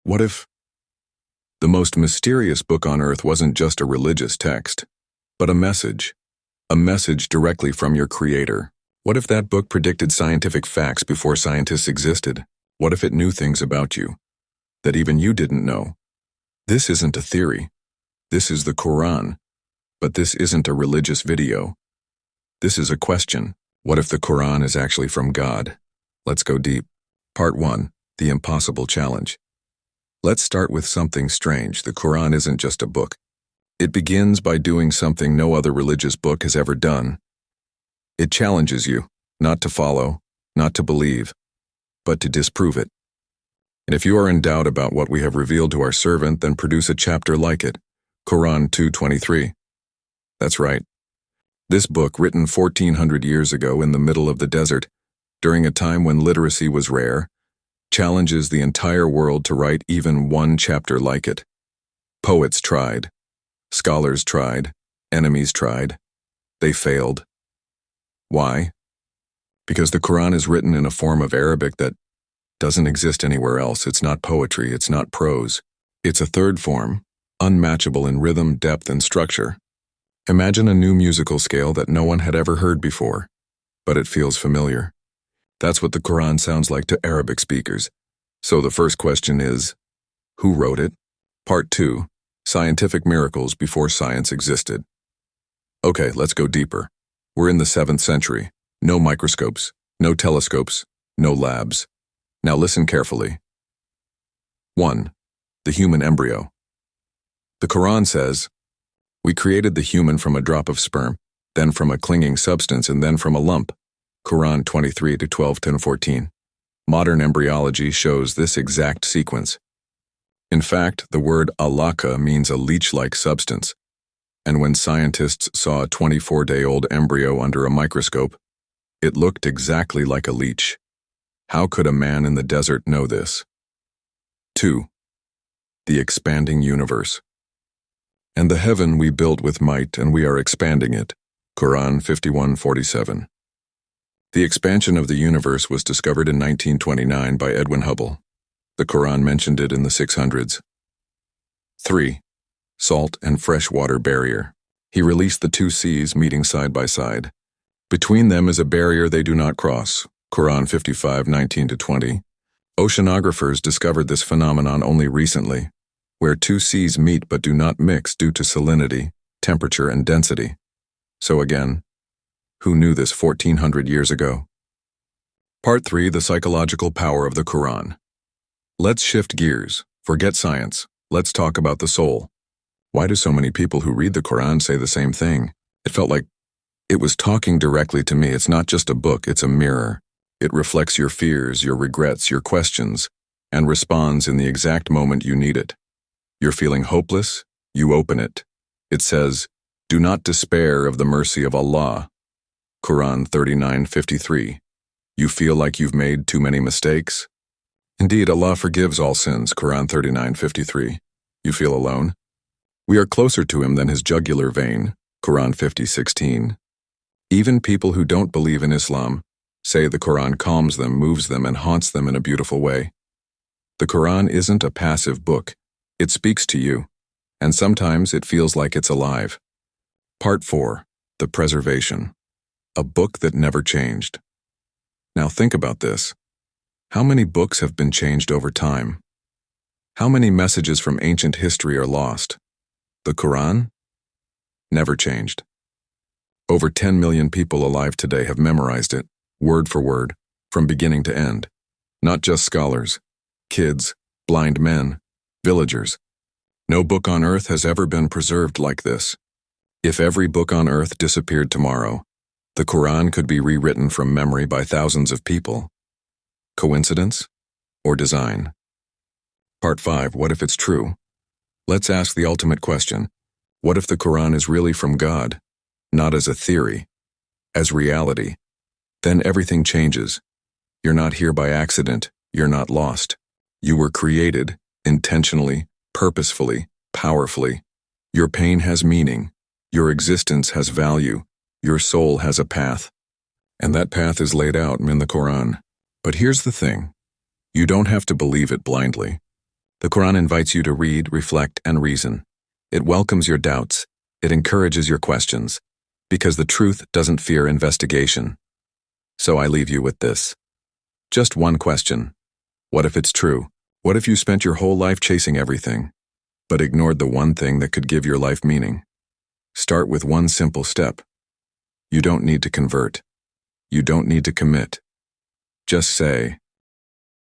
What if the most mysterious book on earth wasn't just a religious text, but a message directly from your creator? What if that book predicted scientific facts before scientists existed? What if it knew things about you that even you didn't know? This isn't a theory. This is the Quran. But this isn't a religious video. This is a question. What if the Quran is actually from God? Let's go deep. Part 1. The Impossible Challenge. Let's start with something strange. The Quran isn't just a book. It begins by doing something no other religious book has ever done. It challenges you, not to follow, not to believe, but to disprove it. And if you are in doubt about what we have revealed to our servant, then produce a chapter like it. Quran 2:23. That's right. This book, written 1400 years ago in the middle of the desert, during a time when literacy was rare, challenges the entire world to write even one chapter like it. Poets tried. Scholars tried. Enemies tried. They failed. Why? Because the Quran is written in a form of Arabic that doesn't exist anywhere else. It's not poetry. It's not prose. It's a third form, unmatchable in rhythm, depth, and structure. Imagine a new musical scale that no one had ever heard before, but it feels familiar. That's what the Quran sounds like to Arabic speakers. So the first question is, who wrote it? Part 2. Scientific miracles before science existed. Okay, let's go deeper. We're in the 7th century. No microscopes, no telescopes, no labs. Now listen carefully. 1. The human embryo. The Quran says, "We created the human from a drop of sperm, then from a clinging substance, and then from a lump." Quran 23:12-14. Modern embryology shows this exact sequence. In fact, the word alaka means a leech-like substance, and when scientists saw a 24-day-old embryo under a microscope, it looked exactly like a leech. How could a man in the desert know this? 2. The expanding universe. "And the heaven we built with might, and we are expanding it." Quran 51:47. The expansion of the universe was discovered in 1929 by Edwin Hubble. The Quran mentioned it in the 600s. 3. Salt and freshwater barrier. He released the two seas meeting side by side. Between them is a barrier they do not cross. Quran 55:19-20. Oceanographers discovered this phenomenon only recently, where two seas meet but do not mix due to salinity, temperature, and density. So again, who knew this 1400 years ago? Part 3. The psychological power of the Quran. Let's shift gears. Forget science. Let's talk about the soul. Why do so many people who read the Quran say the same thing? It felt like it was talking directly to me. It's not just a book, it's a mirror. It reflects your fears, your regrets, your questions, and responds in the exact moment you need it. You're feeling hopeless? You open it. It says, "Do not despair of the mercy of Allah." Quran 39:53. You feel like you've made too many mistakes? Indeed, Allah forgives all sins. Quran 39:53. You feel alone? We are closer to Him than His jugular vein. Quran 50:16. Even people who don't believe in Islam say the Quran calms them, moves them, and haunts them in a beautiful way. The Quran isn't a passive book. It speaks to you, and sometimes it feels like it's alive. Part 4. The preservation. A book that never changed. Now think about this. How many books have been changed over time? How many messages from ancient history are lost? The Quran? Never changed. Over 10 million people alive today have memorized it, word for word, from beginning to end. Not just scholars, kids, blind men, villagers. No book on earth has ever been preserved like this. If every book on earth disappeared tomorrow, the Quran could be rewritten from memory by thousands of people. Coincidence or design? Part 5. What if it's true? Let's ask the ultimate question. What if the Quran is really from God, not as a theory, as reality? Then everything changes. You're not here by accident. You're not lost. You were created, intentionally, purposefully, powerfully. Your pain has meaning. Your existence has value. Your soul has a path. And that path is laid out in the Quran. But here's the thing. You don't have to believe it blindly. The Quran invites you to read, reflect, and reason. It welcomes your doubts. It encourages your questions. Because the truth doesn't fear investigation. So I leave you with this. Just one question. What if it's true? What if you spent your whole life chasing everything, but ignored the one thing that could give your life meaning? Start with one simple step. You don't need to convert. You don't need to commit. Just say,